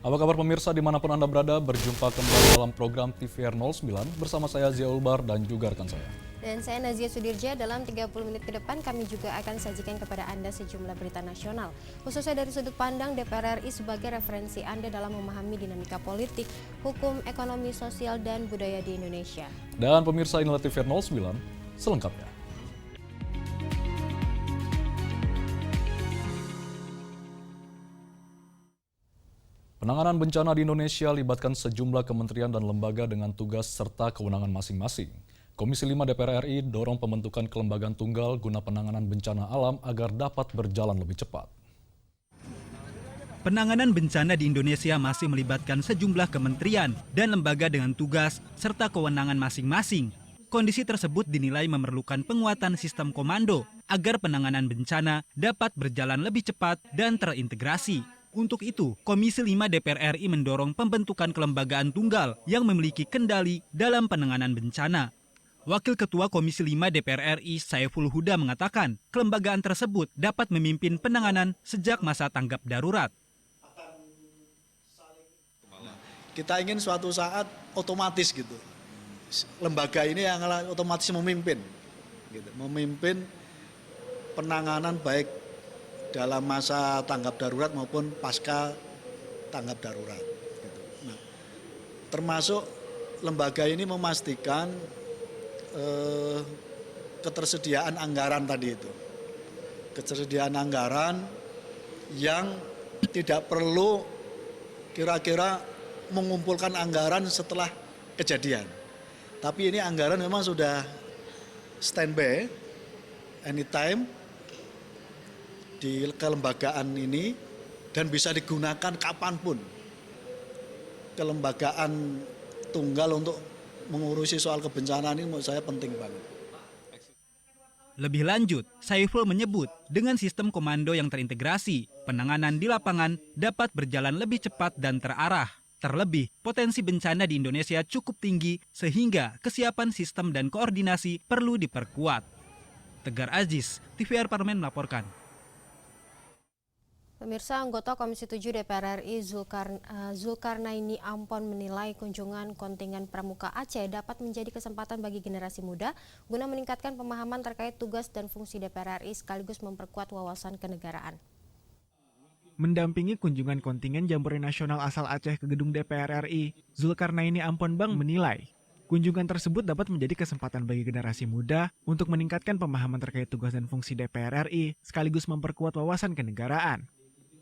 Apa kabar pemirsa dimanapun Anda berada, berjumpa kembali dalam program TVR 09 bersama saya Zia Ulbar dan juga rekan saya. Dan saya Nazia Sudirja. Dalam 30 menit ke depan kami juga akan sajikan kepada Anda sejumlah berita nasional, khususnya dari sudut pandang DPR RI sebagai referensi Anda dalam memahami dinamika politik, hukum, ekonomi, sosial, dan budaya di Indonesia. Dan pemirsa, inilah TVR 09 selengkapnya. Penanganan bencana di Indonesia libatkan sejumlah kementerian dan lembaga dengan tugas serta kewenangan masing-masing. Komisi 5 DPR RI dorong pembentukan kelembagaan tunggal guna penanganan bencana alam agar dapat berjalan lebih cepat. Penanganan bencana di Indonesia masih melibatkan sejumlah kementerian dan lembaga dengan tugas serta kewenangan masing-masing. Kondisi tersebut dinilai memerlukan penguatan sistem komando agar penanganan bencana dapat berjalan lebih cepat dan terintegrasi. Untuk itu, Komisi 5 DPR RI mendorong pembentukan kelembagaan tunggal yang memiliki kendali dalam penanganan bencana. Wakil Ketua Komisi 5 DPR RI Saiful Huda mengatakan, kelembagaan tersebut dapat memimpin penanganan sejak masa tanggap darurat. Kita ingin suatu saat otomatis gitu. Lembaga ini yang otomatis memimpin gitu. Memimpin penanganan baik dalam masa tanggap darurat maupun pasca tanggap darurat. Gitu. Nah, termasuk lembaga ini memastikan ketersediaan anggaran tadi itu. Ketersediaan anggaran yang tidak perlu kira-kira mengumpulkan anggaran setelah kejadian. Tapi ini anggaran memang sudah standby anytime di kelembagaan ini dan bisa digunakan kapanpun. Kelembagaan tunggal untuk mengurusi soal kebencanaan ini menurut saya penting banget. Lebih lanjut, Saiful menyebut dengan sistem komando yang terintegrasi, penanganan di lapangan dapat berjalan lebih cepat dan terarah. Terlebih, potensi bencana di Indonesia cukup tinggi sehingga kesiapan sistem dan koordinasi perlu diperkuat. Tegar Aziz, TVR Parlemen melaporkan. Pemirsa, anggota Komisi 7 DPR RI Zulkarnaini Ampon menilai kunjungan kontingen Pramuka Aceh dapat menjadi kesempatan bagi generasi muda guna meningkatkan pemahaman terkait tugas dan fungsi DPR RI sekaligus memperkuat wawasan kenegaraan. Mendampingi kunjungan kontingen Jambore Nasional asal Aceh ke gedung DPR RI, Zulkarnaini Ampon Bang menilai kunjungan tersebut dapat menjadi kesempatan bagi generasi muda untuk meningkatkan pemahaman terkait tugas dan fungsi DPR RI sekaligus memperkuat wawasan kenegaraan.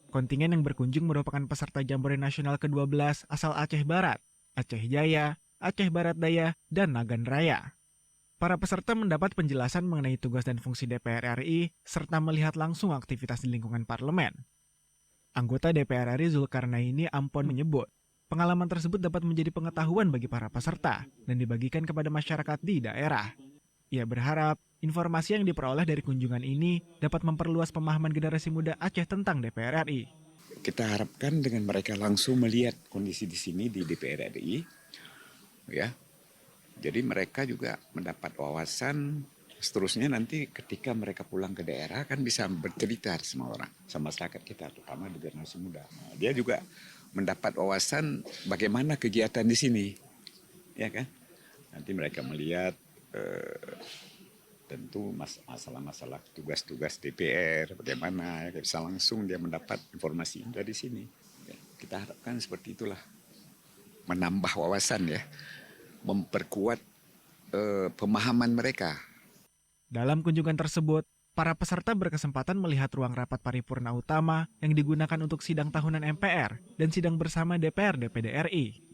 Kontingen yang berkunjung merupakan peserta Jambore Nasional ke-12 asal Aceh Barat, Aceh Jaya, Aceh Barat Daya, dan Nagan Raya. Para peserta mendapat penjelasan mengenai tugas dan fungsi DPR RI serta melihat langsung aktivitas di lingkungan parlemen. Anggota DPR RI Zulkarnaini Ampon menyebut, pengalaman tersebut dapat menjadi pengetahuan bagi para peserta dan dibagikan kepada masyarakat di daerah. Ia berharap informasi yang diperoleh dari kunjungan ini dapat memperluas pemahaman generasi muda Aceh tentang DPR RI. Kita harapkan dengan mereka langsung melihat kondisi di sini di DPR RI, ya. Jadi mereka juga mendapat wawasan. Seterusnya nanti ketika mereka pulang ke daerah kan bisa bercerita sama orang, sama masyarakat kita, terutama di generasi muda. Nah, dia juga mendapat wawasan bagaimana kegiatan di sini, ya kan? Nanti mereka melihat tentu masalah-masalah tugas-tugas DPR bagaimana, ya, bisa langsung dia mendapat informasi dari sini. Ya, kita harapkan seperti itulah, menambah wawasan ya, memperkuat pemahaman mereka. Dalam kunjungan tersebut, para peserta berkesempatan melihat ruang rapat paripurna utama yang digunakan untuk sidang tahunan MPR dan sidang bersama DPR DPD RI.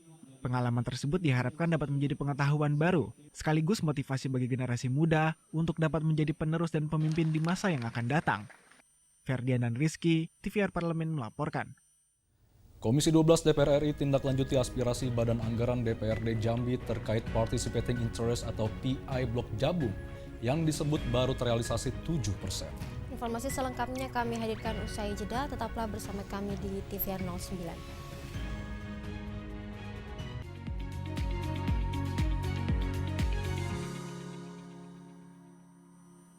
Pengalaman tersebut diharapkan dapat menjadi pengetahuan baru, sekaligus motivasi bagi generasi muda untuk dapat menjadi penerus dan pemimpin di masa yang akan datang. Ferdian dan Rizky, TVR Parlemen melaporkan. Komisi 12 DPR RI tindak lanjuti aspirasi Badan Anggaran DPRD Jambi terkait Participating Interest atau PI Blok Jabung yang disebut baru terrealisasi 7%. Informasi selengkapnya kami hadirkan usai jeda, tetaplah bersama kami di TVR 09.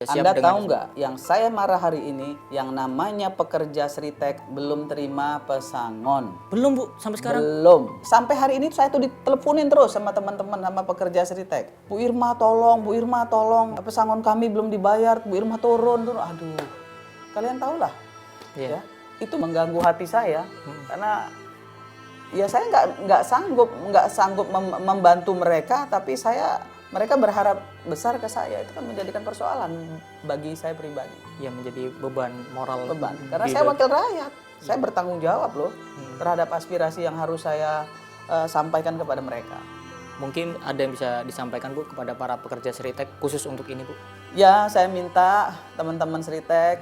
Anda tahu nggak, yang saya marah hari ini, yang namanya pekerja Sritek belum terima pesangon. Belum Bu, sampai sekarang? Belum. Sampai hari ini saya tuh diteleponin terus sama teman-teman, sama pekerja Sritek. Bu Irma tolong, pesangon kami belum dibayar, Bu Irma turun. Aduh, kalian tahu lah. Ya, itu mengganggu hati saya, karena ya saya nggak sanggup membantu mereka, tapi mereka berharap besar ke saya. Itu kan menjadikan persoalan bagi saya pribadi. Ya, menjadi beban moral. Karena saya wakil rakyat. Saya bertanggung jawab loh terhadap aspirasi yang harus saya sampaikan kepada mereka. Mungkin ada yang bisa disampaikan Bu kepada para pekerja Sritek khusus untuk ini Bu? Ya, saya minta teman-teman Sritek,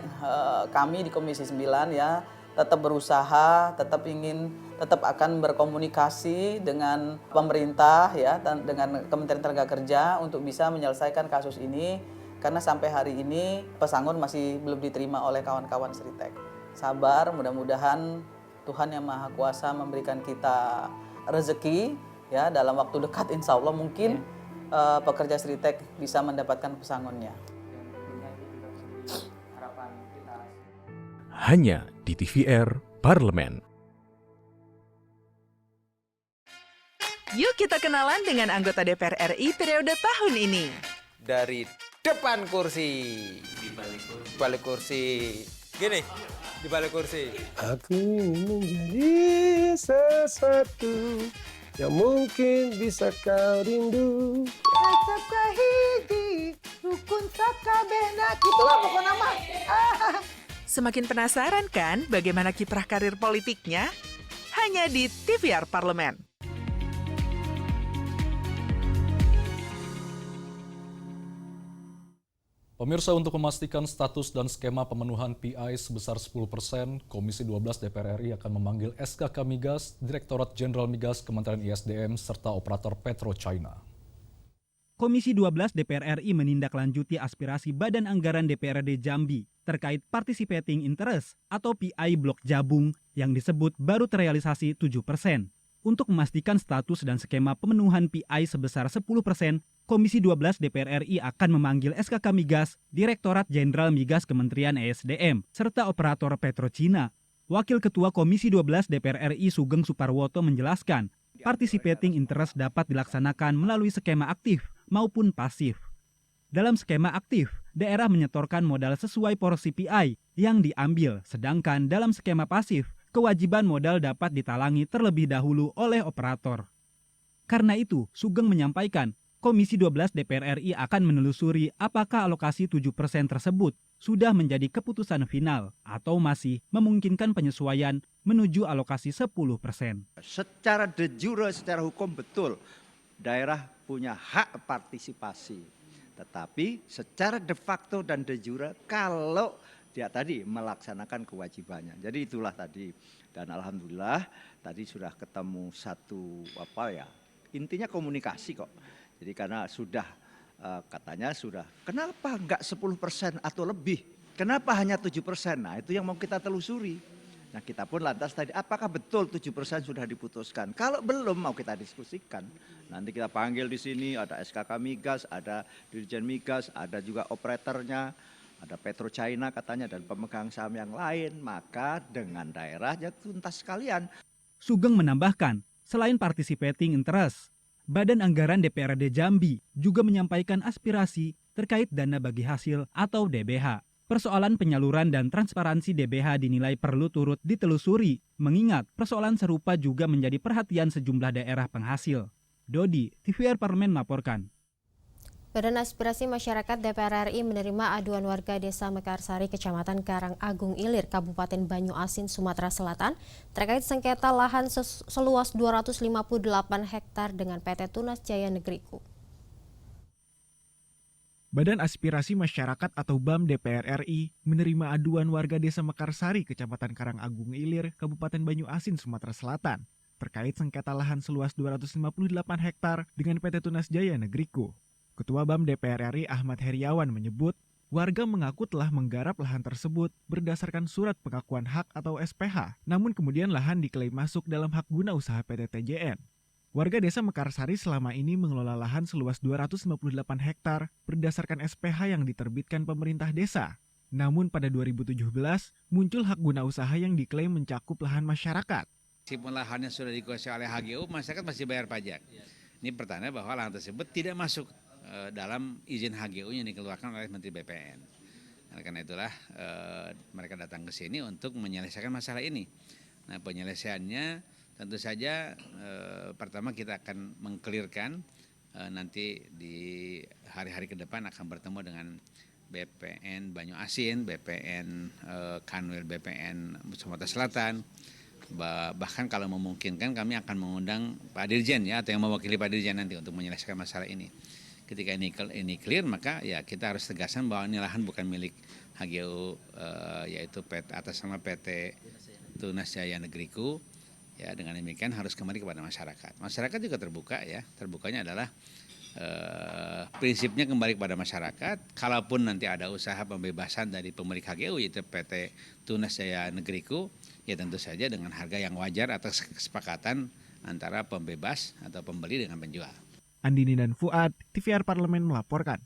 kami di Komisi 9 ya, tetap berusaha, tetap akan berkomunikasi dengan pemerintah ya, dan dengan Kementerian Tenaga Kerja untuk bisa menyelesaikan kasus ini, karena sampai hari ini pesangon masih belum diterima oleh kawan-kawan Sritek. Sabar, mudah-mudahan Tuhan Yang Maha Kuasa memberikan kita rezeki ya, dalam waktu dekat insya Allah mungkin pekerja Sritek bisa mendapatkan pesangonnya. Hanya di TVR Parlemen. Yuk kita kenalan dengan anggota DPR RI periode tahun ini. Dari depan kursi. Di balik kursi. Gini, di balik kursi. Aku ingin menjadi sesuatu yang mungkin bisa kau rindu. Rukun sakabehna. Itulah pokok nama. Semakin penasaran kan bagaimana kiprah karir politiknya? Hanya di TVR Parlemen. Pemirsa, untuk memastikan status dan skema pemenuhan PI sebesar 10%, Komisi 12 DPR RI akan memanggil SKK Migas, Direktorat Jenderal Migas Kementerian ISDM, serta operator PetroChina. Komisi 12 DPR RI menindaklanjuti aspirasi Badan Anggaran DPRD Jambi terkait participating interest atau PI Blok Jabung yang disebut baru terrealisasi 7%. Untuk memastikan status dan skema pemenuhan PI sebesar 10%, Komisi 12 DPR RI akan memanggil SKK Migas, Direktorat Jenderal Migas Kementerian ESDM, serta operator PetroChina. Wakil Ketua Komisi 12 DPR RI Sugeng Suparwoto menjelaskan, participating interest dapat dilaksanakan melalui skema aktif maupun pasif. Dalam skema aktif, daerah menyetorkan modal sesuai porsi PI yang diambil, sedangkan dalam skema pasif, kewajiban modal dapat ditalangi terlebih dahulu oleh operator. Karena itu, Sugeng menyampaikan, Komisi 12 DPR RI akan menelusuri apakah alokasi 7% tersebut sudah menjadi keputusan final atau masih memungkinkan penyesuaian menuju alokasi 10%. Secara de jure, secara hukum betul, daerah punya hak partisipasi. Tetapi secara de facto dan de jure kalau dia tadi melaksanakan kewajibannya. Jadi itulah tadi. Dan alhamdulillah tadi sudah ketemu satu intinya komunikasi kok. Jadi karena sudah katanya sudah, kenapa enggak 10% atau lebih? Kenapa hanya 7%? Nah itu yang mau kita telusuri. Nah kita pun lantas tadi, apakah betul 7% sudah diputuskan? Kalau belum mau kita diskusikan. Nanti kita panggil di sini ada SKK Migas, ada Dirjen Migas, ada juga operatornya, ada PetroChina katanya dan pemegang saham yang lain. Maka dengan daerahnya tuntas sekalian. Sugeng menambahkan, selain participating interest, Badan Anggaran DPRD Jambi juga menyampaikan aspirasi terkait dana bagi hasil atau DBH. Persoalan penyaluran dan transparansi DBH dinilai perlu turut ditelusuri, mengingat persoalan serupa juga menjadi perhatian sejumlah daerah penghasil. Dodi, TVR Parlemen melaporkan. Badan Aspirasi Masyarakat DPR RI menerima aduan warga Desa Mekarsari, Kecamatan Karangagung Ilir, Kabupaten Banyuasin, Sumatera Selatan, terkait sengketa lahan seluas 258 hektar dengan PT Tunas Jaya Negeriku. Badan Aspirasi Masyarakat atau BAM DPR RI menerima aduan warga Desa Mekarsari, Kecamatan Karangagung Ilir, Kabupaten Banyuasin, Sumatera Selatan, terkait sengketa lahan seluas 258 hektar dengan PT Tunas Jaya Negeriku. Ketua BAM DPR RI Ahmad Heriawan menyebut, warga mengaku telah menggarap lahan tersebut berdasarkan surat pengakuan hak atau SPH, namun kemudian lahan diklaim masuk dalam hak guna usaha PT TJN. Warga desa Mekarsari selama ini mengelola lahan seluas 258 hektar berdasarkan SPH yang diterbitkan pemerintah desa. Namun pada 2017, muncul hak guna usaha yang diklaim mencakup lahan masyarakat. Meskipun lahannya sudah dikuasai oleh HGU, masyarakat masih bayar pajak. Ini pertanda bahwa lahan tersebut tidak masuk dalam izin HGU yang dikeluarkan oleh Menteri BPN. Karena itulah mereka datang ke sini untuk menyelesaikan masalah ini. Nah, penyelesaiannya tentu saja pertama kita akan mengkelirkan nanti di hari-hari ke depan akan bertemu dengan BPN Banyu Asin, BPN Kanwil, BPN Sumatera Selatan. Bahkan kalau memungkinkan kami akan mengundang Pak Dirjen ya, atau yang mewakili Pak Dirjen nanti untuk menyelesaikan masalah ini. Ketika ini clear, maka ya kita harus tegaskan bahwa ini lahan bukan milik HGU, yaitu atas nama PT Tunas Jaya Negeriku. Ya, dengan demikian harus kembali kepada masyarakat. Masyarakat juga terbuka ya. Terbukanya adalah prinsipnya kembali kepada masyarakat. Kalaupun nanti ada usaha pembebasan dari pemilik HGU yaitu PT Tunas Jaya Negeriku, ya tentu saja dengan harga yang wajar atas kesepakatan antara pembebas atau pembeli dengan penjual. Andini dan Fuad, TVR Parlemen melaporkan.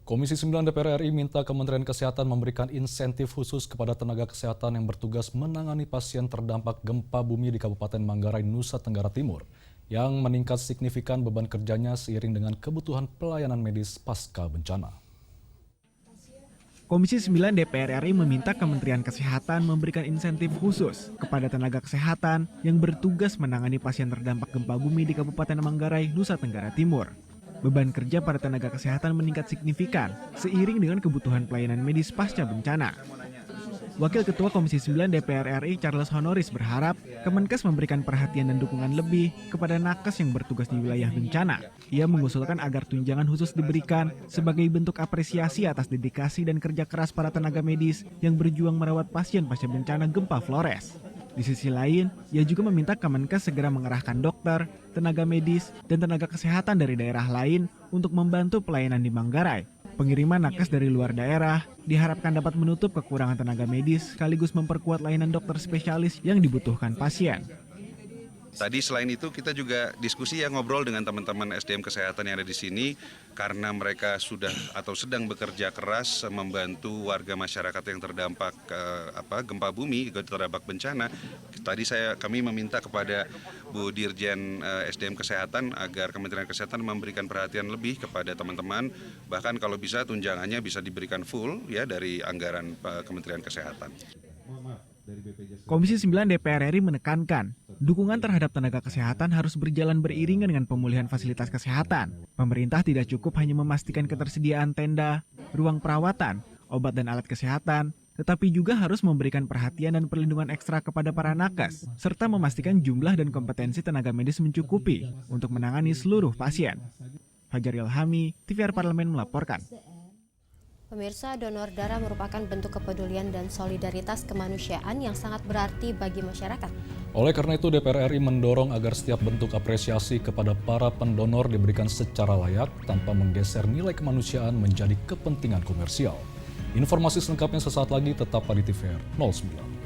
Komisi 9 DPR RI minta Kementerian Kesehatan memberikan insentif khusus kepada tenaga kesehatan yang bertugas menangani pasien terdampak gempa bumi di Kabupaten Manggarai, Nusa Tenggara Timur, yang meningkat signifikan beban kerjanya seiring dengan kebutuhan pelayanan medis pasca bencana. Komisi 9 DPR RI meminta Kementerian Kesehatan memberikan insentif khusus kepada tenaga kesehatan yang bertugas menangani pasien terdampak gempa bumi di Kabupaten Manggarai, Nusa Tenggara Timur. Beban kerja para tenaga kesehatan meningkat signifikan seiring dengan kebutuhan pelayanan medis pasca bencana. Wakil Ketua Komisi 9 DPR RI Charles Honoris berharap Kemenkes memberikan perhatian dan dukungan lebih kepada nakes yang bertugas di wilayah bencana. Ia mengusulkan agar tunjangan khusus diberikan sebagai bentuk apresiasi atas dedikasi dan kerja keras para tenaga medis yang berjuang merawat pasien pasca bencana gempa Flores. Di sisi lain, ia juga meminta Kemenkes segera mengerahkan dokter, tenaga medis, dan tenaga kesehatan dari daerah lain untuk membantu pelayanan di Manggarai. Pengiriman nakes dari luar daerah diharapkan dapat menutup kekurangan tenaga medis sekaligus memperkuat layanan dokter spesialis yang dibutuhkan pasien. Tadi selain itu kita juga diskusi ya, ngobrol dengan teman-teman SDM kesehatan yang ada di sini karena mereka sudah atau sedang bekerja keras membantu warga masyarakat yang terdampak gempa bumi, terdampak bencana. Tadi kami meminta kepada Bu Dirjen SDM Kesehatan agar Kementerian Kesehatan memberikan perhatian lebih kepada teman-teman, bahkan kalau bisa tunjangannya bisa diberikan full ya dari anggaran Kementerian Kesehatan. Komisi 9 DPR RI menekankan, dukungan terhadap tenaga kesehatan harus berjalan beriringan dengan pemulihan fasilitas kesehatan. Pemerintah tidak cukup hanya memastikan ketersediaan tenda, ruang perawatan, obat dan alat kesehatan, tetapi juga harus memberikan perhatian dan perlindungan ekstra kepada para nakes, serta memastikan jumlah dan kompetensi tenaga medis mencukupi untuk menangani seluruh pasien. Fajar Ilhami, TVR Parlemen melaporkan. Pemirsa, donor darah merupakan bentuk kepedulian dan solidaritas kemanusiaan yang sangat berarti bagi masyarakat. Oleh karena itu, DPR RI mendorong agar setiap bentuk apresiasi kepada para pendonor diberikan secara layak tanpa menggeser nilai kemanusiaan menjadi kepentingan komersial. Informasi selengkapnya sesaat lagi, tetap di TVR 09.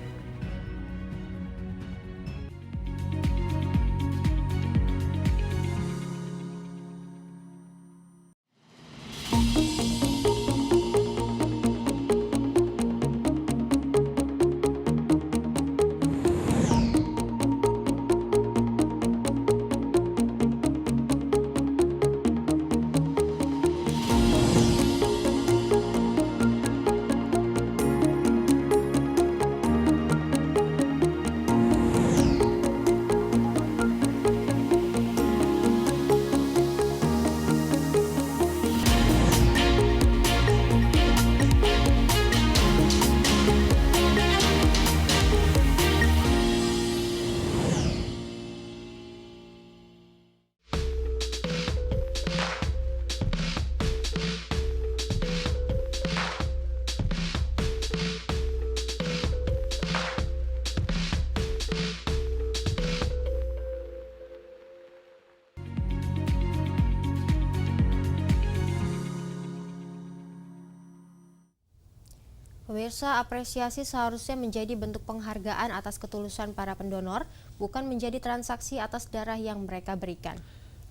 Pemirsa, apresiasi seharusnya menjadi bentuk penghargaan atas ketulusan para pendonor, bukan menjadi transaksi atas darah yang mereka berikan.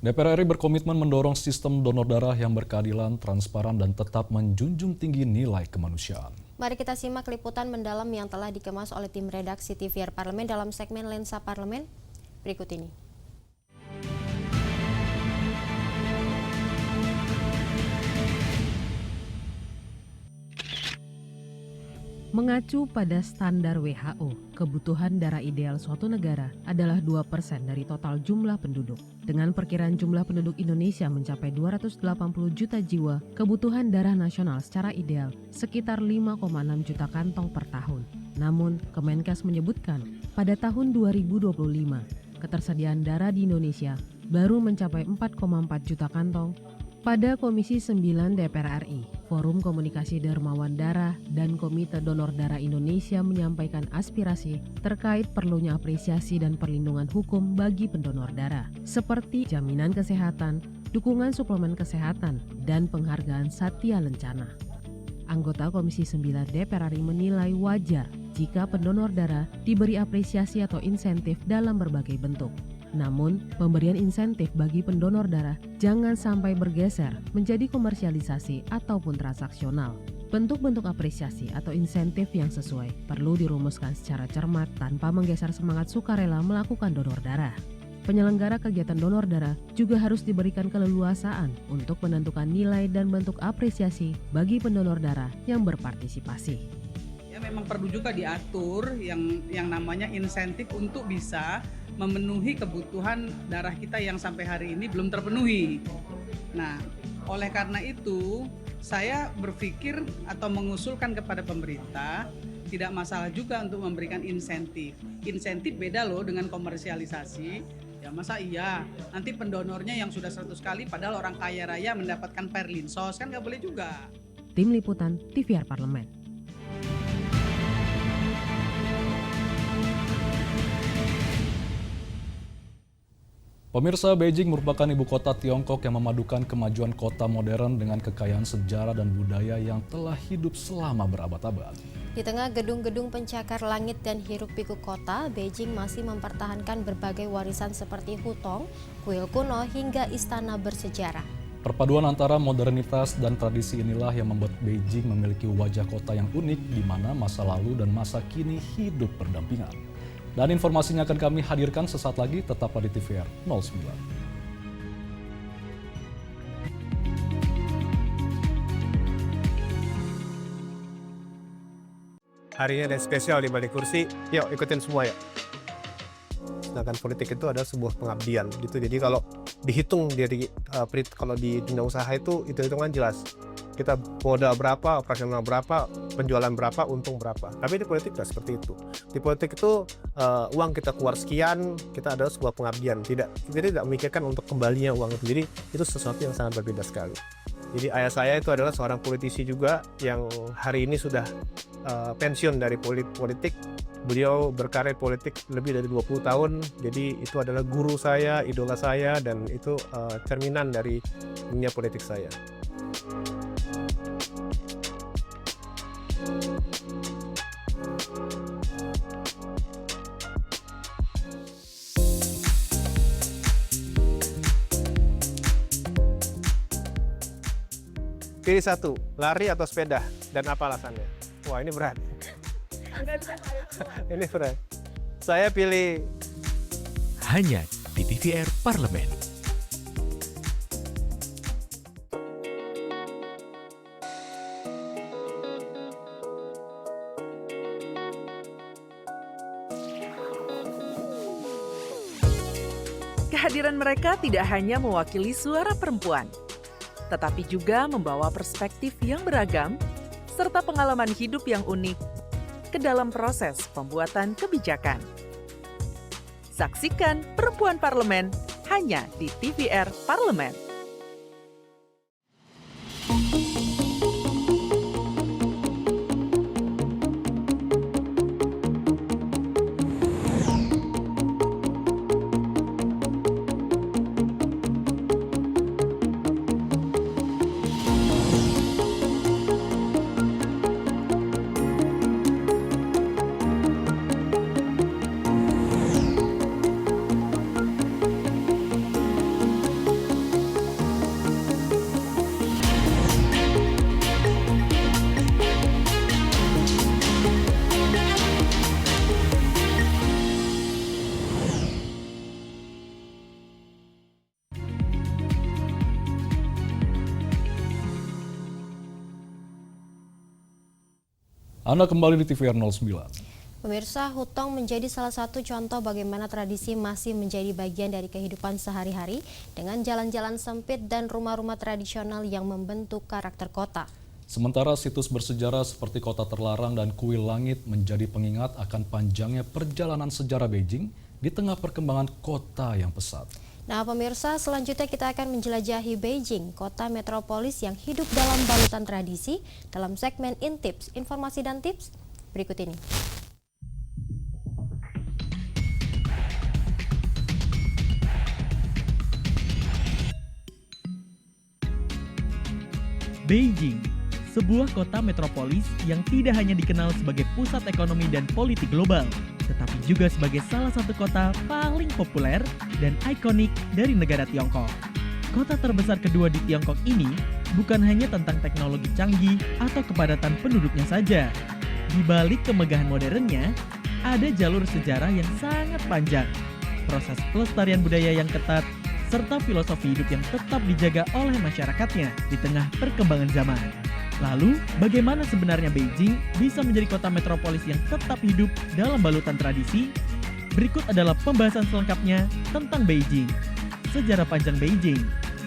DPR RI berkomitmen mendorong sistem donor darah yang berkeadilan, transparan, dan tetap menjunjung tinggi nilai kemanusiaan. Mari kita simak liputan mendalam yang telah dikemas oleh tim redaksi TVR Parlemen dalam segmen Lensa Parlemen berikut ini. Mengacu pada standar WHO, kebutuhan darah ideal suatu negara adalah 2% dari total jumlah penduduk. Dengan perkiraan jumlah penduduk Indonesia mencapai 280 juta jiwa, kebutuhan darah nasional secara ideal sekitar 5,6 juta kantong per tahun. Namun, Kemenkes menyebutkan pada tahun 2025, ketersediaan darah di Indonesia baru mencapai 4,4 juta kantong. Pada Komisi 9 DPR RI, Forum Komunikasi Dermawan Darah dan Komite Donor Darah Indonesia menyampaikan aspirasi terkait perlunya apresiasi dan perlindungan hukum bagi pendonor darah, seperti jaminan kesehatan, dukungan suplemen kesehatan, dan penghargaan Satya Lencana. Anggota Komisi 9 DPR RI menilai wajar jika pendonor darah diberi apresiasi atau insentif dalam berbagai bentuk. Namun, pemberian insentif bagi pendonor darah jangan sampai bergeser menjadi komersialisasi ataupun transaksional. Bentuk-bentuk apresiasi atau insentif yang sesuai perlu dirumuskan secara cermat tanpa menggeser semangat sukarela melakukan donor darah. Penyelenggara kegiatan donor darah juga harus diberikan keleluasaan untuk menentukan nilai dan bentuk apresiasi bagi pendonor darah yang berpartisipasi. Ya, memang perlu juga diatur yang namanya insentif untuk bisa memenuhi kebutuhan darah kita yang sampai hari ini belum terpenuhi. Nah, oleh karena itu saya berpikir atau mengusulkan kepada pemerintah tidak masalah juga untuk memberikan insentif. Insentif beda loh dengan komersialisasi. Ya masa iya nanti pendonornya yang sudah 100 kali padahal orang kaya raya mendapatkan perlinsos, kan nggak boleh juga. Tim Liputan TVR Parlemen. Pemirsa, Beijing merupakan ibu kota Tiongkok yang memadukan kemajuan kota modern dengan kekayaan sejarah dan budaya yang telah hidup selama berabad-abad. Di tengah gedung-gedung pencakar langit dan hiruk-pikuk kota, Beijing masih mempertahankan berbagai warisan seperti hutong, kuil kuno, hingga istana bersejarah. Perpaduan antara modernitas dan tradisi inilah yang membuat Beijing memiliki wajah kota yang unik di mana masa lalu dan masa kini hidup berdampingan. Dan informasinya akan kami hadirkan sesaat lagi, tetaplah di TVR 09. Hari ini ada spesial di Balik Kursi, yuk ikutin semua ya. Sedangkan politik itu adalah sebuah pengabdian gitu. Jadi kalau dihitung dari kalau di dunia usaha itu hitungan jelas. Kita modal berapa, operasional berapa, penjualan berapa, untung berapa. Tapi di politik tidak seperti itu. Di politik itu uang kita keluar sekian, kita adalah sebuah pengabdian. Kita tidak memikirkan untuk kembalinya uang itu. Jadi itu sesuatu yang sangat berbeda sekali. Jadi ayah saya itu adalah seorang politisi juga yang hari ini sudah pensiun dari politik. Beliau berkarir politik lebih dari 20 tahun. Jadi itu adalah guru saya, idola saya, dan itu cerminan dari dunia politik saya. Pilih satu, lari atau sepeda, dan apa alasannya? Wah, ini berat. Ini berat. Saya pilih hanya di TVR Parlemen. Kehadiran mereka tidak hanya mewakili suara perempuan, tetapi juga membawa perspektif yang beragam serta pengalaman hidup yang unik ke dalam proses pembuatan kebijakan. Saksikan Perempuan Parlemen hanya di TVR Parlemen. Anda kembali di TVR 09. Pemirsa, hutong menjadi salah satu contoh bagaimana tradisi masih menjadi bagian dari kehidupan sehari-hari dengan jalan-jalan sempit dan rumah-rumah tradisional yang membentuk karakter kota. Sementara situs bersejarah seperti Kota Terlarang dan Kuil Langit menjadi pengingat akan panjangnya perjalanan sejarah Beijing di tengah perkembangan kota yang pesat. Nah pemirsa, selanjutnya kita akan menjelajahi Beijing, kota metropolis yang hidup dalam balutan tradisi dalam segmen Intips, informasi dan tips berikut ini. Beijing, sebuah kota metropolis yang tidak hanya dikenal sebagai pusat ekonomi dan politik global, tetapi juga sebagai salah satu kota paling populer dan ikonik dari negara Tiongkok. Kota terbesar kedua di Tiongkok ini bukan hanya tentang teknologi canggih atau kepadatan penduduknya saja. Di balik kemegahan modernnya, ada jalur sejarah yang sangat panjang, proses pelestarian budaya yang ketat, serta filosofi hidup yang tetap dijaga oleh masyarakatnya di tengah perkembangan zaman. Lalu, bagaimana sebenarnya Beijing bisa menjadi kota metropolis yang tetap hidup dalam balutan tradisi? Berikut adalah pembahasan selengkapnya tentang Beijing. Sejarah panjang Beijing.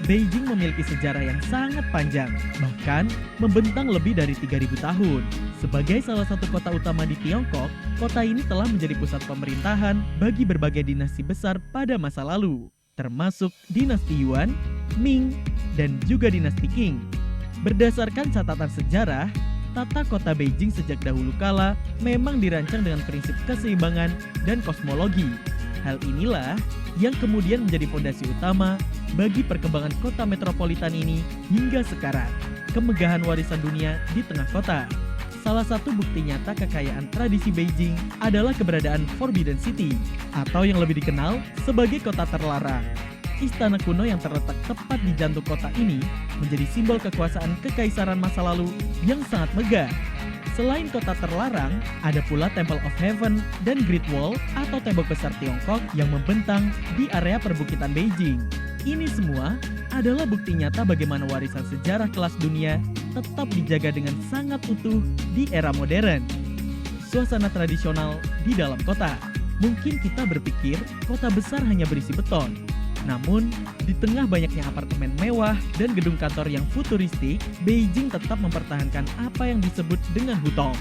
Beijing memiliki sejarah yang sangat panjang, bahkan membentang lebih dari 3.000 tahun. Sebagai salah satu kota utama di Tiongkok, kota ini telah menjadi pusat pemerintahan bagi berbagai dinasti besar pada masa lalu, termasuk dinasti Yuan, Ming, dan juga dinasti Qing. Berdasarkan catatan sejarah, tata kota Beijing sejak dahulu kala memang dirancang dengan prinsip keseimbangan dan kosmologi. Hal inilah yang kemudian menjadi fondasi utama bagi perkembangan kota metropolitan ini hingga sekarang. Kemegahan warisan dunia di tengah kota. Salah satu bukti nyata kekayaan tradisi Beijing adalah keberadaan Forbidden City, atau yang lebih dikenal sebagai kota terlarang. Istana kuno yang terletak tepat di jantung kota ini menjadi simbol kekuasaan kekaisaran masa lalu yang sangat megah. Selain kota terlarang, ada pula Temple of Heaven dan Great Wall atau tembok besar Tiongkok yang membentang di area perbukitan Beijing. Ini semua adalah bukti nyata bagaimana warisan sejarah kelas dunia tetap dijaga dengan sangat utuh di era modern. Suasana tradisional di dalam kota. Mungkin kita berpikir kota besar hanya berisi beton. Namun, di tengah banyaknya apartemen mewah dan gedung kantor yang futuristik, Beijing tetap mempertahankan apa yang disebut dengan hutong.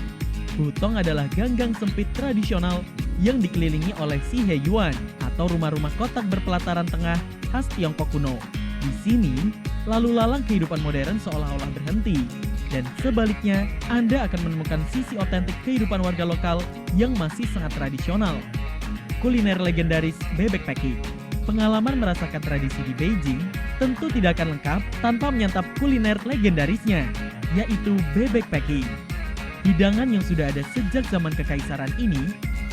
Hutong adalah ganggang sempit tradisional yang dikelilingi oleh Xiheyuan atau rumah-rumah kotak berpelataran tengah khas Tiongkok kuno. Di sini, lalu lalang kehidupan modern seolah-olah berhenti. Dan sebaliknya, Anda akan menemukan sisi otentik kehidupan warga lokal yang masih sangat tradisional. Kuliner legendaris bebek packing. Pengalaman merasakan tradisi di Beijing tentu tidak akan lengkap tanpa menyantap kuliner legendarisnya, yaitu bebek packing. Hidangan yang sudah ada sejak zaman kekaisaran ini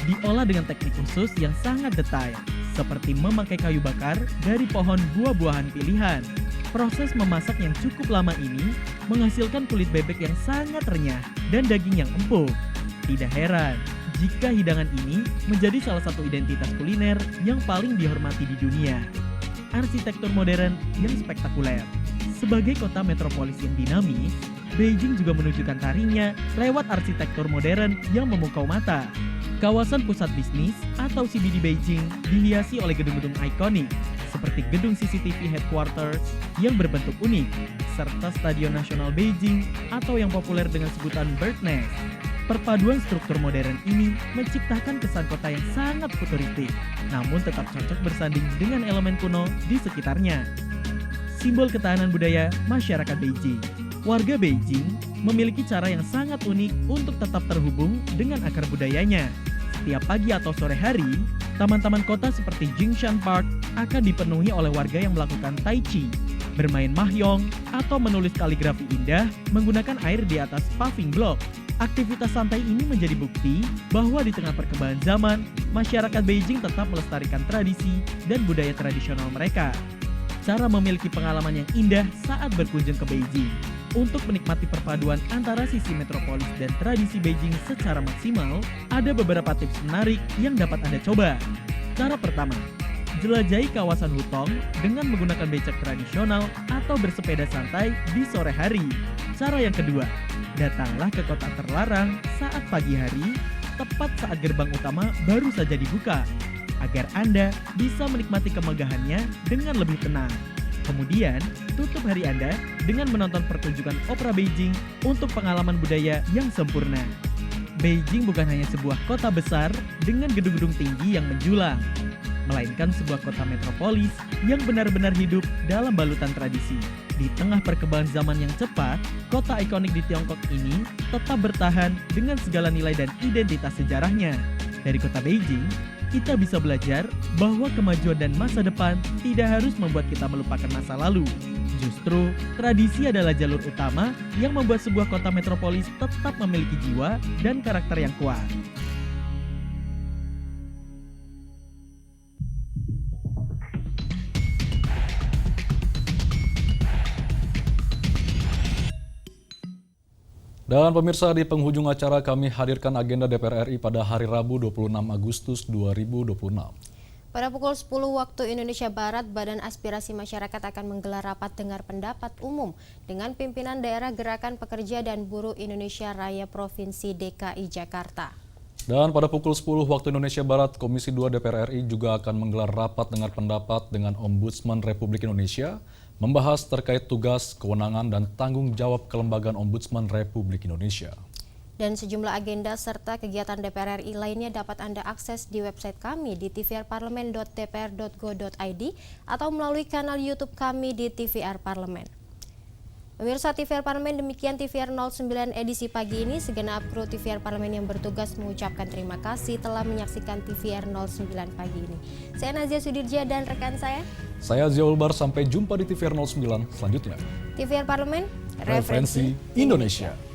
diolah dengan teknik khusus yang sangat detail, seperti memakai kayu bakar dari pohon buah-buahan pilihan. Proses memasak yang cukup lama ini menghasilkan kulit bebek yang sangat renyah dan daging yang empuk. Tidak heran jika hidangan ini menjadi salah satu identitas kuliner yang paling dihormati di dunia. Arsitektur modern yang spektakuler. Sebagai kota metropolis yang dinamis, Beijing juga menunjukkan taringnya lewat arsitektur modern yang memukau mata. Kawasan pusat bisnis atau CBD Beijing dihiasi oleh gedung-gedung ikonik seperti gedung CCTV Headquarters yang berbentuk unik, serta Stadion Nasional Beijing atau yang populer dengan sebutan Bird Nest. Perpaduan struktur modern ini menciptakan kesan kota yang sangat futuristik, namun tetap cocok bersanding dengan elemen kuno di sekitarnya. Simbol ketahanan budaya masyarakat Beijing. Warga Beijing memiliki cara yang sangat unik untuk tetap terhubung dengan akar budayanya. Setiap pagi atau sore hari, taman-taman kota seperti Jingshan Park akan dipenuhi oleh warga yang melakukan tai chi, bermain mahjong, atau menulis kaligrafi indah menggunakan air di atas paving block. Aktivitas santai ini menjadi bukti bahwa di tengah perkembangan zaman, masyarakat Beijing tetap melestarikan tradisi dan budaya tradisional mereka. Cara memiliki pengalaman yang indah saat berkunjung ke Beijing. Untuk menikmati perpaduan antara sisi metropolis dan tradisi Beijing secara maksimal, ada beberapa tips menarik yang dapat Anda coba. Cara pertama, jelajahi kawasan hutong dengan menggunakan becak tradisional atau bersepeda santai di sore hari. Cara yang kedua, datanglah ke kota terlarang saat pagi hari, tepat saat gerbang utama baru saja dibuka, agar Anda bisa menikmati kemegahannya dengan lebih tenang. Kemudian, tutup hari Anda dengan menonton pertunjukan opera Beijing untuk pengalaman budaya yang sempurna. Beijing bukan hanya sebuah kota besar dengan gedung-gedung tinggi yang menjulang, melainkan sebuah kota metropolis yang benar-benar hidup dalam balutan tradisi. Di tengah perkembangan zaman yang cepat, kota ikonik di Tiongkok ini tetap bertahan dengan segala nilai dan identitas sejarahnya. Dari kota Beijing, kita bisa belajar bahwa kemajuan dan masa depan tidak harus membuat kita melupakan masa lalu. Justru, tradisi adalah jalur utama yang membuat sebuah kota metropolis tetap memiliki jiwa dan karakter yang kuat. Dan pemirsa, di penghujung acara kami hadirkan agenda DPR RI pada hari Rabu 26 Agustus 2026. Pada pukul 10 waktu Indonesia Barat, Badan Aspirasi Masyarakat akan menggelar rapat dengar pendapat umum dengan pimpinan daerah Gerakan Pekerja dan Buruh Indonesia Raya Provinsi DKI Jakarta. Dan pada pukul 10 waktu Indonesia Barat, Komisi 2 DPR RI juga akan menggelar rapat dengar pendapat dengan Ombudsman Republik Indonesia, membahas terkait tugas, kewenangan, dan tanggung jawab Kelembagaan Ombudsman Republik Indonesia. Dan sejumlah agenda serta kegiatan DPR RI lainnya dapat Anda akses di website kami di tvrparlemen.dpr.go.id atau melalui kanal YouTube kami di TVR Parlemen. Pemirsa TVR Parlemen, demikian TVR 09 edisi pagi ini. Segenap kru TVR Parlemen yang bertugas mengucapkan terima kasih telah menyaksikan TVR 09 pagi ini. Saya Nazia Sudirja dan rekan saya Zia Ulbar, sampai jumpa di TVR 09 selanjutnya. TVR Parlemen, Referensi Indonesia.